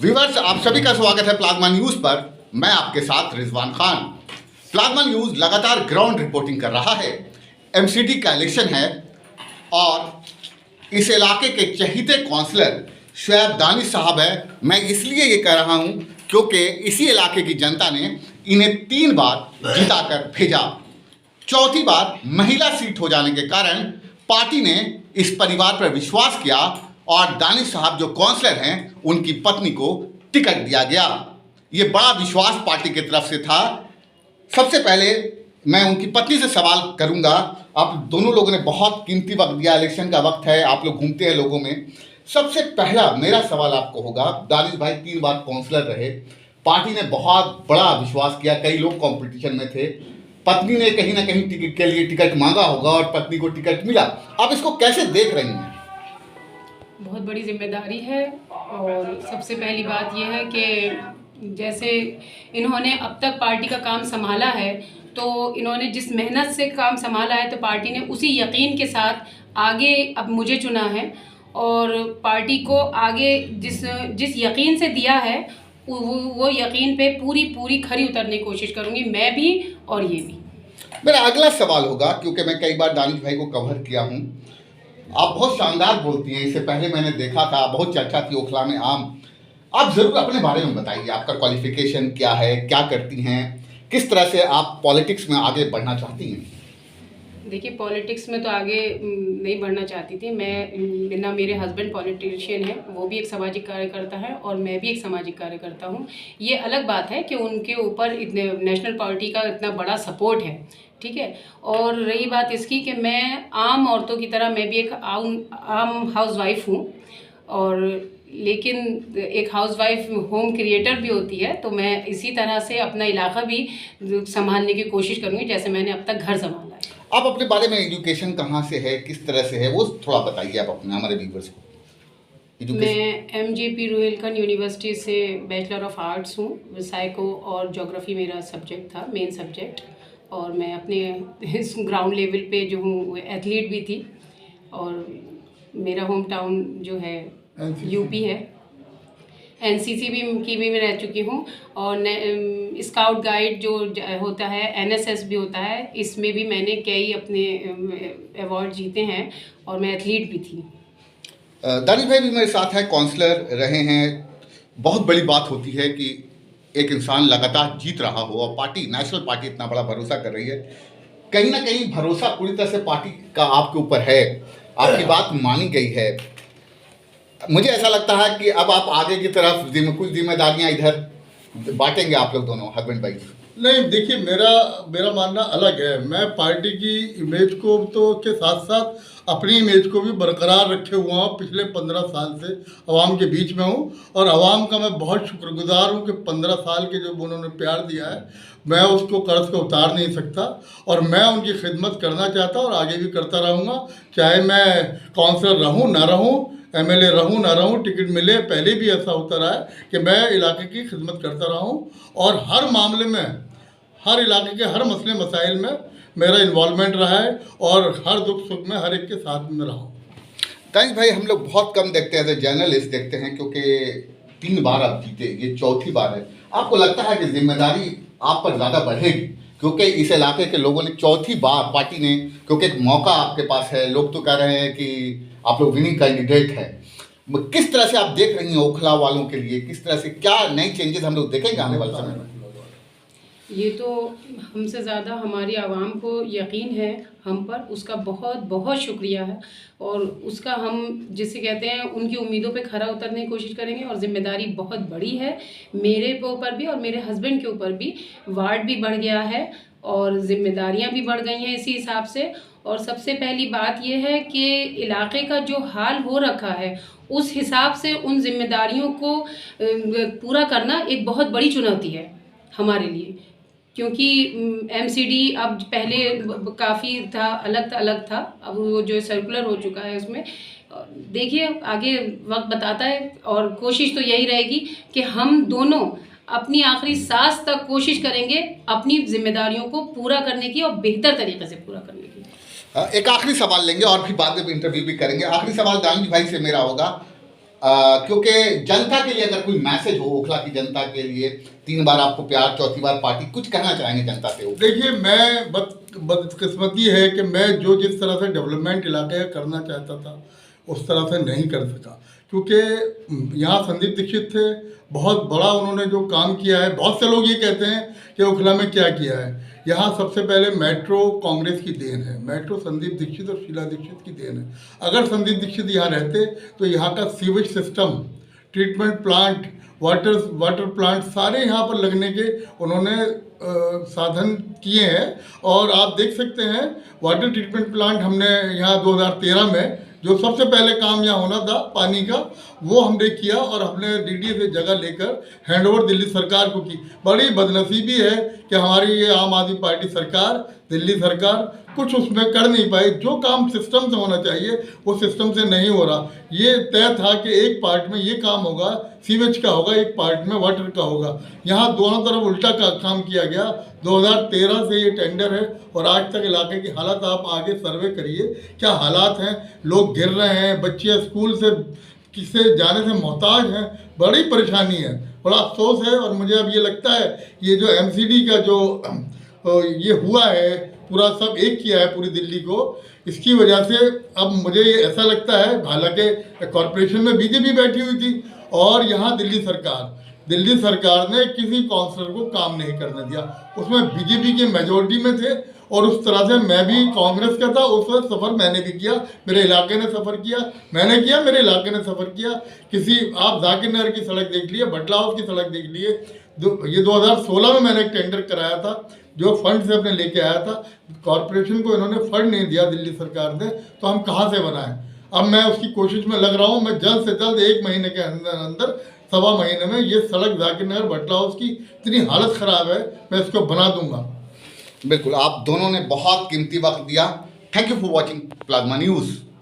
Viewers, आप सभी का स्वागत है प्लाज्मा न्यूज पर। मैं आपके साथ रिजवान खान। प्लाज्मा न्यूज लगातार ग्राउंड रिपोर्टिंग कर रहा है। एमसीडी का इलेक्शन है और इस इलाके के चहीते काउंसलर शुएब दानिश साहब है। मैं इसलिए ये कह रहा हूँ क्योंकि इसी इलाके की जनता ने इन्हें 3 बार जिताकर भेजा। चौथी बार महिला सीट हो जाने के कारण पार्टी ने इस परिवार पर विश्वास किया और दानिश साहब जो काउंसलर हैं उनकी पत्नी को टिकट दिया गया। ये बड़ा विश्वास पार्टी की तरफ से था। सबसे पहले मैं उनकी पत्नी से सवाल करूंगा। आप दोनों लोगों ने बहुत कीमती वक्त दिया, इलेक्शन का वक्त है, आप लोग घूमते हैं लोगों में। सबसे पहला मेरा सवाल आपको होगा, दानिश भाई 3 बार काउंसलर रहे, पार्टी ने बहुत बड़ा विश्वास किया, कई लोग कंपटीशन में थे, पत्नी ने कहीं ना कहीं टिकट के लिए टिकट मांगा होगा और पत्नी को टिकट मिला। आप इसको कैसे देख रही हैं? बहुत बड़ी जिम्मेदारी है और सबसे पहली बात यह है कि जैसे इन्होंने अब तक पार्टी का काम संभाला है, तो इन्होंने जिस मेहनत से काम संभाला है तो पार्टी ने उसी यकीन के साथ आगे अब मुझे चुना है और पार्टी को आगे जिस यकीन से दिया है वो यकीन पे पूरी खरी उतरने की कोशिश करूँगी, मैं भी और ये भी। मेरा अगला सवाल होगा, क्योंकि मैं कई बार दानिश भाई को कवर किया हूँ, आप बहुत शानदार बोलती हैं, इससे पहले मैंने देखा था, बहुत चर्चा थी ओखला में आम। आप ज़रूर अपने बारे में बताइए, आपका क्वालिफिकेशन क्या है, क्या करती हैं, किस तरह से आप पॉलिटिक्स में आगे बढ़ना चाहती हैं? देखिए, पॉलिटिक्स में तो आगे नहीं बढ़ना चाहती थी मैं। ना मेरे हस्बैंड पॉलिटिशियन है, वो भी एक सामाजिक कार्यकर्ता है और मैं भी एक सामाजिक कार्यकर्ता हूँ। ये अलग बात है कि उनके ऊपर इतने नेशनल पार्टी का इतना बड़ा सपोर्ट है, ठीक है। और रही बात इसकी कि मैं आम औरतों की तरह मैं भी एक आम हाउसवाइफ हूँ, और लेकिन एक हाउसवाइफ होम क्रिएटर भी होती है, तो मैं इसी तरह से अपना इलाका भी संभालने की कोशिश करूँगी जैसे मैंने अब तक घर संभाला है। आप अपने बारे में एजुकेशन कहाँ से है, किस तरह से है, वो थोड़ा बताइए आप अपने हमारे व्यूअर्स को। मैं MJP रुहेलखंड यूनिवर्सिटी से बैचलर ऑफ आर्ट्स हूँ। साइको और ज्योग्राफी मेरा सब्जेक्ट था, मेन सब्जेक्ट। और मैं अपने इस ग्राउंड लेवल पे जो हूँ एथलीट भी थी, और मेरा होम टाउन जो है यूपी है। NCC की भी मैं रह चुकी हूँ, और स्काउट गाइड जो होता है, NSS भी होता है, इसमें भी मैंने कई अपने अवार्ड जीते हैं और मैं एथलीट भी थी। दानिश भाई भी मेरे साथ हैं, काउंसलर रहे हैं। बहुत बड़ी बात होती है कि एक इंसान लगातार जीत रहा हो और पार्टी, नेशनल पार्टी इतना बड़ा भरोसा कर रही है। कहीं ना कहीं भरोसा पूरी तरह से पार्टी का आपके ऊपर है, आपकी बात मानी गई है। मुझे ऐसा लगता है कि अब आप आगे की तरफ कुछ जिम्मेदारियां इधर बांटेंगे आप लोग दोनों हस्बैंड वाइफ। नहीं, देखिए, मेरा मानना अलग है। मैं पार्टी की इमेज को तो के साथ साथ अपनी इमेज को भी बरकरार रखे हुआ हूँ। पिछले 15 साल से आवाम के बीच में हूँ और आवाम का मैं बहुत शुक्रगुजार हूँ कि 15 साल के जो उन्होंने प्यार दिया है, मैं उसको कर्ज को उतार नहीं सकता और मैं उनकी खिदमत करना चाहता हूँ और आगे भी करता रहूँगा। चाहे मैं काउंसलर रहूँ ना रहूँ, MLA रहूँ ना रहूँ, टिकट मिले, पहले भी ऐसा होता रहा है कि मैं इलाके की खिदमत करता रहा हूँ और हर मामले में, हर इलाके के हर मसले मसाइल में मेरा इन्वॉल्वमेंट रहा है और हर दुख सुख में हर एक के साथ में रहा हूँ। दानिश भाई, हम लोग बहुत कम देखते हैं, जर्नलिस्ट देखते हैं, क्योंकि 3 बार आप जीते, ये चौथी बार है। आपको लगता है कि जिम्मेदारी आप पर ज़्यादा बढ़ेगी क्योंकि इस इलाके के लोगों ने चौथी बार पार्टी ने, क्योंकि एक मौका आपके पास है, लोग तो कह रहे हैं कि आप लोग विनिंग कैंडिडेट हैं। किस तरह से आप देख रही हैं ओखला वालों के लिए, किस तरह से क्या नई चेंजेस हम लोग देखेंगे आने वाले समय में? ये तो हमसे ज़्यादा हमारी आवाम को यकीन है हम पर, उसका बहुत बहुत शुक्रिया है, और उसका हम जिसे कहते हैं उनकी उम्मीदों पे खरा उतरने की कोशिश करेंगे। और ज़िम्मेदारी बहुत बड़ी है मेरे ऊपर भी और मेरे हस्बैंड के ऊपर भी। वार्ड भी बढ़ गया है और ज़िम्मेदारियां भी बढ़ गई हैं इसी हिसाब से। और सबसे पहली बात यह है कि इलाके का जो हाल हो रखा है, उस हिसाब से उन जिम्मेदारियों को पूरा करना एक बहुत बड़ी चुनौती है हमारे लिए, क्योंकि MCD अब पहले काफ़ी था, अलग था, अब वो जो सर्कुलर हो चुका है उसमें देखिए आगे वक्त बताता है। और कोशिश तो यही रहेगी कि हम दोनों अपनी आखिरी सांस तक कोशिश करेंगे अपनी जिम्मेदारियों को पूरा करने की और बेहतर तरीके से पूरा करने की। एक आखिरी सवाल लेंगे और फिर बाद में इंटरव्यू भी करेंगे। आखिरी सवाल दानिश भाई से मेरा होगा, क्योंकि जनता के लिए अगर कोई मैसेज हो ओखला की जनता के लिए, 3 बार आपको प्यार, चौथी बार पार्टी, कुछ कहना चाहेंगे जनता से? देखिए, मैं बदकिस्मती है कि मैं जिस तरह से डेवलपमेंट इलाके का करना चाहता था उस तरह से नहीं कर सका, क्योंकि यहाँ संदीप दीक्षित थे, बहुत बड़ा उन्होंने जो काम किया है। बहुत से लोग ये कहते हैं कि ओखला में क्या किया है। यहाँ सबसे पहले मेट्रो कांग्रेस की देन है, मेट्रो संदीप दीक्षित और शीला दीक्षित की देन है। अगर संदीप दीक्षित यहाँ रहते तो यहाँ का sewage system, treatment plant, water plant सारे यहाँ पर लगने के उन्होंने साधन किए हैं। और आप देख सकते हैं वाटर ट्रीटमेंट प्लांट हमने यहाँ 2013 में जो सबसे पहले काम यहाँ होना था पानी का, वो हमने किया और हमने डीडी से जगह लेकर हैंडओवर दिल्ली सरकार को की। बड़ी बदनसीबी है कि हमारी ये आम आदमी पार्टी सरकार, दिल्ली सरकार कुछ उसमें कर नहीं पाई। जो काम सिस्टम से होना चाहिए वो सिस्टम से नहीं हो रहा। ये तय था कि एक पार्ट में ये काम होगा, सीवेज का होगा, एक पार्ट में वाटर का होगा। यहाँ दोनों तरफ उल्टा काम किया गया। 2013 से ये टेंडर है और आज तक इलाके की हालत आप आगे सर्वे करिए, क्या हालात हैं। लोग गिर रहे हैं, बच्चे स्कूल से किसे जाने से मोहताज हैं, बड़ी परेशानी है, बड़ा अफसोस है। और मुझे अब ये लगता है ये जो MCD का जो ये हुआ है, पूरा सब एक किया है पूरी दिल्ली को, इसकी वजह से अब मुझे ये ऐसा लगता है, हालांकि कॉरपोरेशन में बीजेपी बैठी हुई थी और यहाँ दिल्ली सरकार ने किसी काउंसलर को काम नहीं करने दिया। उसमें बीजेपी के मेजोरिटी में थे और उस तरह से मैं भी कांग्रेस का था, उस वक्त सफ़र मैंने भी किया, मेरे इलाके ने सफ़र किया, मैंने किया, मेरे इलाके ने सफ़र किया। आप जाकिर नगर की सड़क देख लिए, बटला हाउस की सड़क देख लिए। ये 2016 में मैंने एक टेंडर कराया था जो फंड से अपने लेके आया था। कॉरपोरेशन को इन्होंने फंड नहीं दिया दिल्ली सरकार ने, तो हम कहाँ से बनाएं। अब मैं उसकी कोशिश में लग रहा हूँ। मैं जल्द से जल्द 1 महीने के अंदर, 1.25 महीने में ये सड़क जाकिर नगर बटला हाउस की इतनी हालत ख़राब है, मैं इसको बना दूंगा। बिल्कुल, आप दोनों ने बहुत कीमती वक्त दिया। Thank you for watching plasma news.